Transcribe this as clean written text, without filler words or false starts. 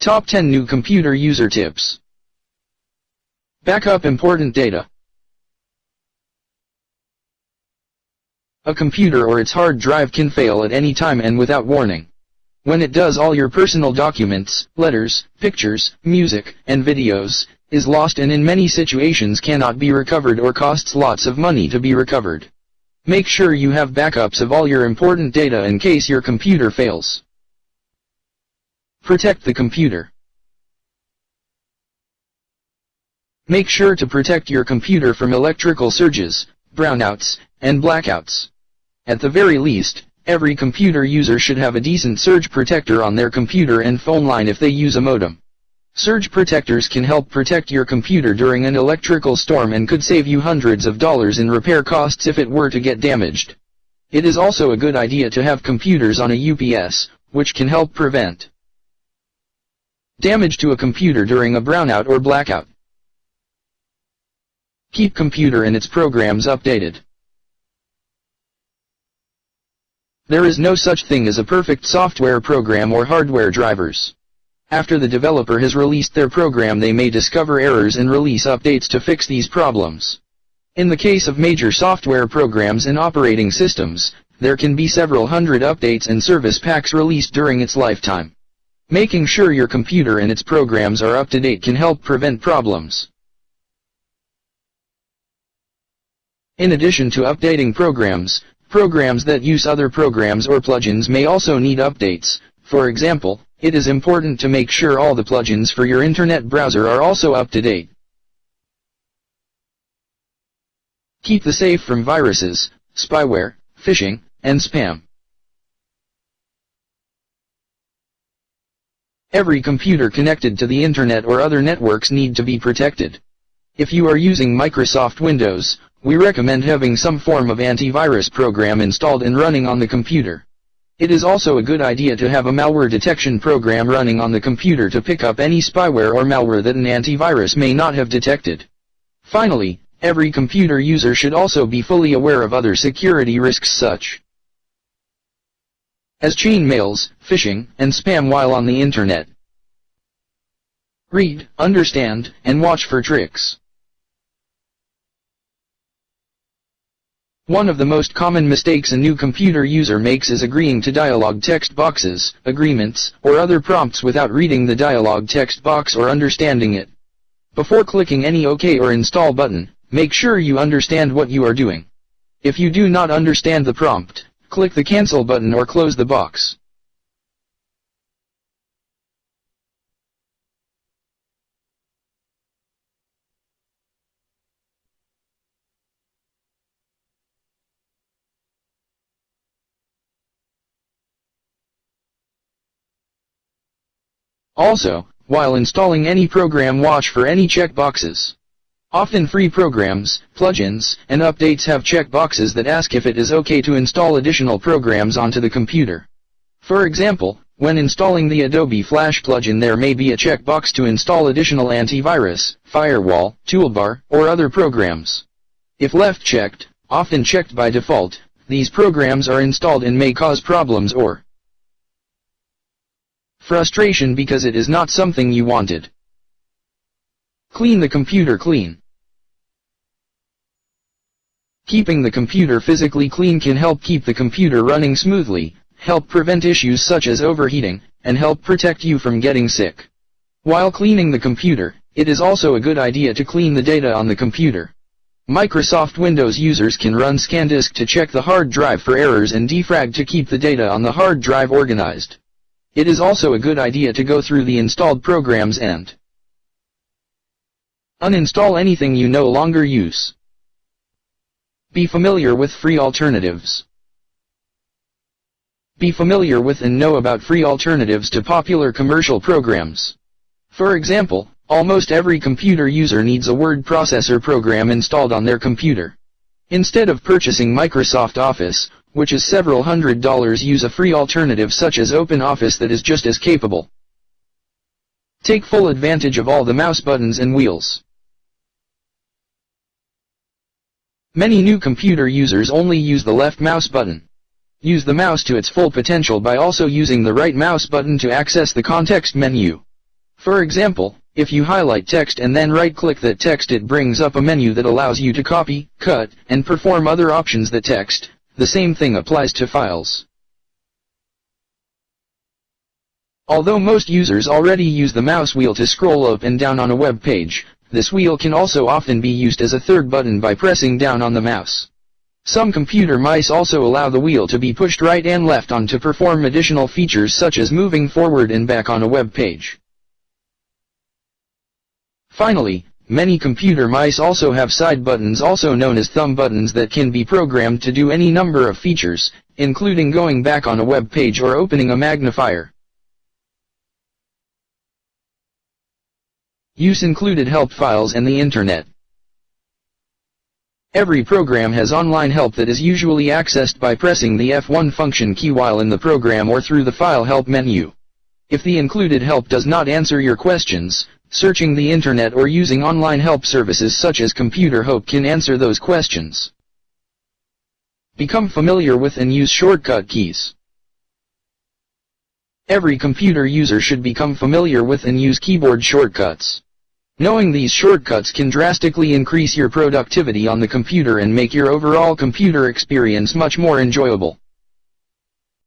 Top 10 New Computer User Tips. Backup important data. A computer or its hard drive can fail at any time and without warning. When it does, all your personal documents, letters, pictures, music, and videos is lost, and in many situations cannot be recovered or costs lots of money to be recovered. Make sure you have backups of all your important data in case your computer fails. Protect the computer. Make sure to protect your computer from electrical surges, brownouts, and blackouts. At the very least, every computer user should have a decent surge protector on their computer and phone line if they use a modem. Surge protectors can help protect your computer during an electrical storm and could save you hundreds of dollars in repair costs if it were to get damaged. It is also a good idea to have computers on a UPS, which can help prevent damage to a computer during a brownout or blackout. Keep computer and its programs updated. There is no such thing as a perfect software program or hardware drivers. After the developer has released their program, they may discover errors and release updates to fix these problems. In the case of major software programs and operating systems, there can be several hundred updates and service packs released during its lifetime. Making sure your computer and its programs are up to date can help prevent problems. In addition to updating programs that use other programs or plugins may also need updates. For example, it is important to make sure all the plugins for your internet browser are also up to date. Keep the safe from viruses, spyware, phishing, and spam. Every computer connected to the internet or other networks need to be protected. If you are using Microsoft Windows, we recommend having some form of antivirus program installed and running on the computer. It is also a good idea to have a malware detection program running on the computer to pick up any spyware or malware that an antivirus may not have detected. Finally, every computer user should also be fully aware of other security risks such as chain mails, phishing, and spam while on the internet. Read, understand, and watch for tricks. One of the most common mistakes a new computer user makes is agreeing to dialog text boxes, agreements, or other prompts without reading the dialog text box or understanding it. Before clicking any OK or install button, make sure you understand what you are doing. If you do not understand the prompt, click the cancel button or close the box. Also, while installing any program, watch for any checkboxes. Often free programs, plugins, and updates have checkboxes that ask if it is okay to install additional programs onto the computer. For example, when installing the Adobe Flash plugin, there may be a checkbox to install additional antivirus, firewall, toolbar, or other programs. If left checked, often checked by default, these programs are installed and may cause problems or frustration because it is not something you wanted. Clean the computer clean. Keeping the computer physically clean can help keep the computer running smoothly, help prevent issues such as overheating, and help protect you from getting sick. While cleaning the computer, it is also a good idea to clean the data on the computer. Microsoft Windows users can run ScanDisk to check the hard drive for errors and defrag to keep the data on the hard drive organized. It is also a good idea to go through the installed programs and uninstall anything you no longer use. Be familiar with free alternatives. Be familiar with and know about free alternatives to popular commercial programs. For example, almost every computer user needs a word processor program installed on their computer. Instead of purchasing Microsoft Office, which is several $100s, use a free alternative such as OpenOffice that is just as capable. Take full advantage of all the mouse buttons and wheels. Many new computer users only use the left mouse button. Use the mouse to its full potential by also using the right mouse button to access the context menu. For example, if you highlight text and then right-click that text, it brings up a menu that allows you to copy, cut, and perform other options that text. The same thing applies to files. Although most users already use the mouse wheel to scroll up and down on a web page, this wheel can also often be used as a third button by pressing down on the mouse. Some computer mice also allow the wheel to be pushed right and left on to perform additional features such as moving forward and back on a web page. Finally, many computer mice also have side buttons, also known as thumb buttons, that can be programmed to do any number of features, including going back on a web page or opening a magnifier. Use included help files and the Internet. Every program has online help that is usually accessed by pressing the F1 function key while in the program or through the File Help menu. If the included help does not answer your questions, searching the Internet or using online help services such as Computer Hope can answer those questions. Become familiar with and use shortcut keys. Every computer user should become familiar with and use keyboard shortcuts. Knowing these shortcuts can drastically increase your productivity on the computer and make your overall computer experience much more enjoyable.